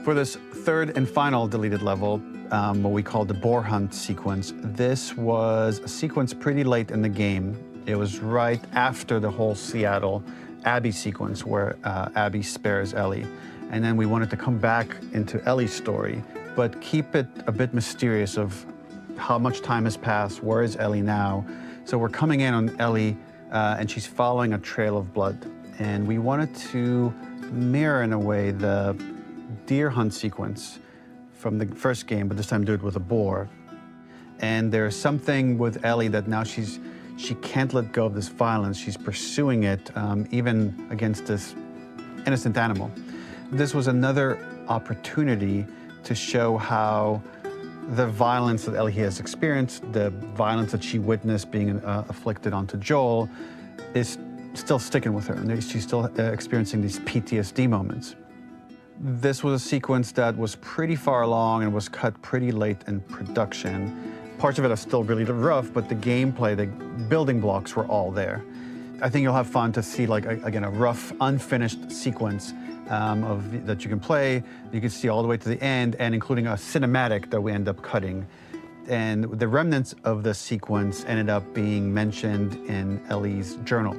For this third and final deleted level, what we call the boar hunt sequence, this was a sequence pretty late in the game. It was right after the whole Seattle Abby sequence where Abby spares Ellie. And then we wanted to come back into Ellie's story, but keep it a bit mysterious of how much time has passed, where is Ellie now? So we're coming in on Ellie and she's following a trail of blood. And we wanted to mirror in a way the deer hunt sequence from the first game, but this time do it with a boar. And there's something with Ellie that now she can't let go of this violence. She's pursuing it, even against this innocent animal. This was another opportunity to show how the violence that Ellie has experienced, the violence that she witnessed being afflicted onto Joel, is still sticking with her, and she's still experiencing these PTSD moments. This was a sequence that was pretty far along and was cut pretty late in production. Parts of it are still really rough, but the gameplay, the building blocks were all there. I think you'll have fun to see, like, again, a rough, unfinished sequence that you can play. You can see all the way to the end, and including a cinematic that we end up cutting. And the remnants of the sequence ended up being mentioned in Ellie's journal.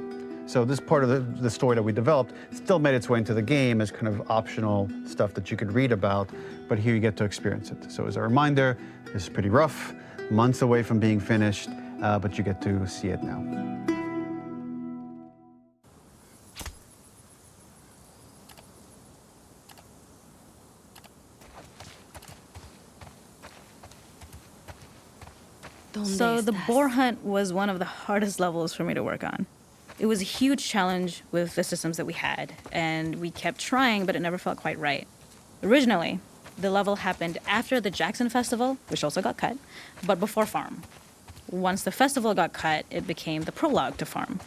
So this part of the story that we developed still made its way into the game as kind of optional stuff that you could read about, but here you get to experience it. So as a reminder, this is pretty rough, months away from being finished, but you get to see it now. So the boar hunt was one of the hardest levels for me to work on. It was a huge challenge with the systems that we had, and we kept trying, but it never felt quite right. Originally, the level happened after the Jackson Festival, which also got cut, but before Farm. Once the festival got cut, it became the prologue to Farm.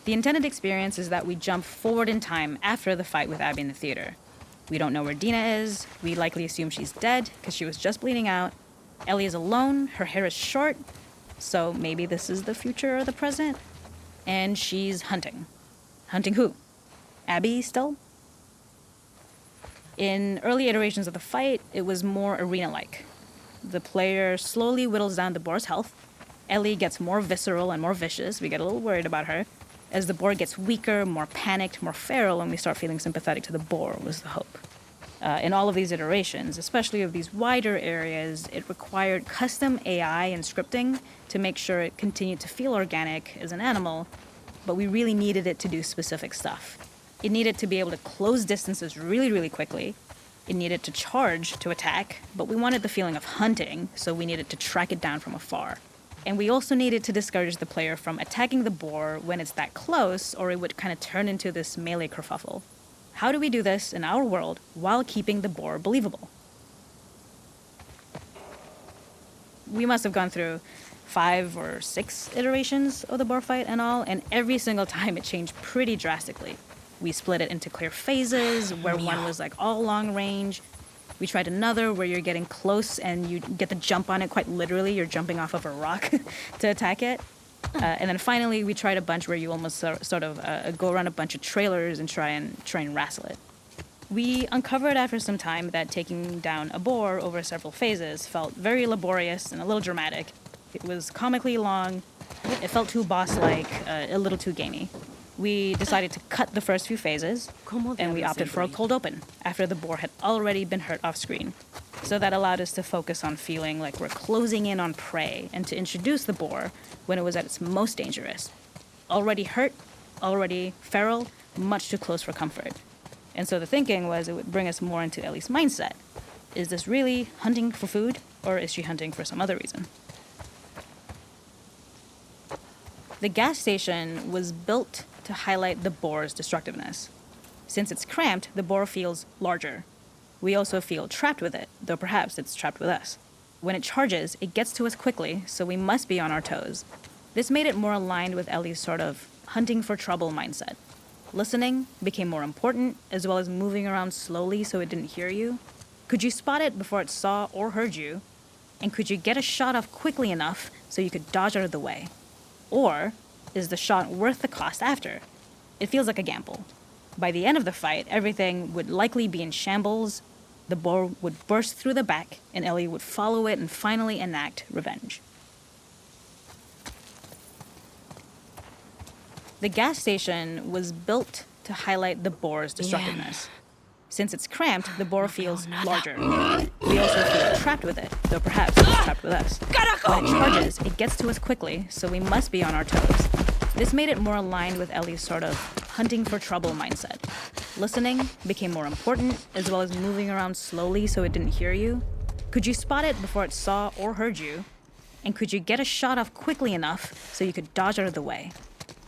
The intended experience is that we jump forward in time after the fight with Abby in the theater. We don't know where Dina is. We likely assume she's dead because she was just bleeding out. Ellie is alone, her hair is short, so maybe this is the future or the present. And she's hunting. Hunting who? Abby still? In early iterations of the fight, it was more arena-like. The player slowly whittles down the boar's health. Ellie gets more visceral and more vicious. We get a little worried about her. As the boar gets weaker, more panicked, more feral, and we start feeling sympathetic to the boar was the hope. In all of these iterations, especially of these wider areas, it required custom AI and scripting to make sure it continued to feel organic as an animal, but we really needed it to do specific stuff. It needed to be able to close distances really, really quickly. It needed to charge to attack, but we wanted the feeling of hunting, so we needed to track it down from afar. And we also needed to discourage the player from attacking the boar when it's that close, or it would kind of turn into this melee kerfuffle. How do we do this in our world while keeping the boar believable? We must have gone through 5 or 6 iterations of the boar fight and all, and every single time it changed pretty drastically. We split it into clear phases, where one was like all long range. We tried another where you're getting close and you get the jump on it quite literally. You're jumping off of a rock to attack it. And then finally, we tried a bunch where you almost sort of go around a bunch of trailers and try and wrestle it. We uncovered after some time that taking down a boar over several phases felt very laborious and a little dramatic. It was comically long, it felt too boss-like, a little too gamey. We decided to cut the first few phases, and we opted for a cold open after the boar had already been hurt off-screen. So that allowed us to focus on feeling like we're closing in on prey and to introduce the boar when it was at its most dangerous. Already hurt, already feral, much too close for comfort. And so the thinking was it would bring us more into Ellie's mindset. Is this really hunting for food, or is she hunting for some other reason? The gas station was built to highlight the boar's destructiveness. Since it's cramped, the boar feels larger. We also feel trapped with it, though perhaps it's trapped with us. When it charges, it gets to us quickly, so we must be on our toes. This made it more aligned with Ellie's sort of hunting for trouble mindset. Listening became more important, as well as moving around slowly so it didn't hear you. Could you spot it before it saw or heard you? And could you get a shot off quickly enough so you could dodge out of the way? Or is the shot worth the cost after? It feels like a gamble. By the end of the fight, everything would likely be in shambles. the boar would burst through the back, and Ellie would follow it and finally enact revenge. The gas station was built to highlight the boar's destructiveness. Since it's cramped, the boar feels larger. We also feel trapped with it, though perhaps it's trapped with us. When it charges, it gets to us quickly, so we must be on our toes. This made it more aligned with Ellie's sort of hunting for trouble mindset. Listening became more important, as well as moving around slowly so it didn't hear you. Could you spot it before it saw or heard you? And could you get a shot off quickly enough so you could dodge out of the way?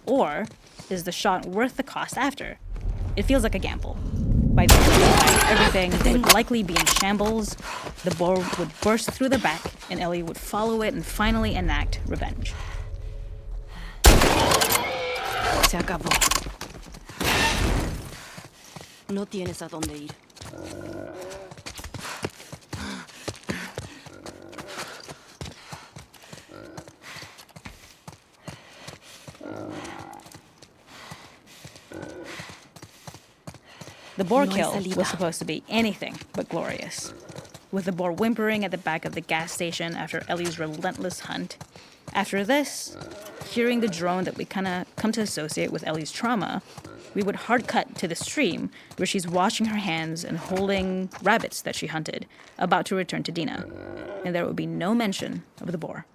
Or is the shot worth the cost after? It feels like a gamble. By the end of the night, everything would likely be in shambles. The boar would burst through the back, and Ellie would follow it and finally enact revenge. Se acabó. No tienes a dónde ir. The boar No hay kill salida. was supposed to be anything but glorious. With the boar whimpering at the back of the gas station after Ellie's relentless hunt. After this, hearing the drone that we kind of come to associate with Ellie's trauma, we would hard cut to the stream where she's washing her hands and holding rabbits that she hunted, about to return to Dina. And there would be no mention of the boar.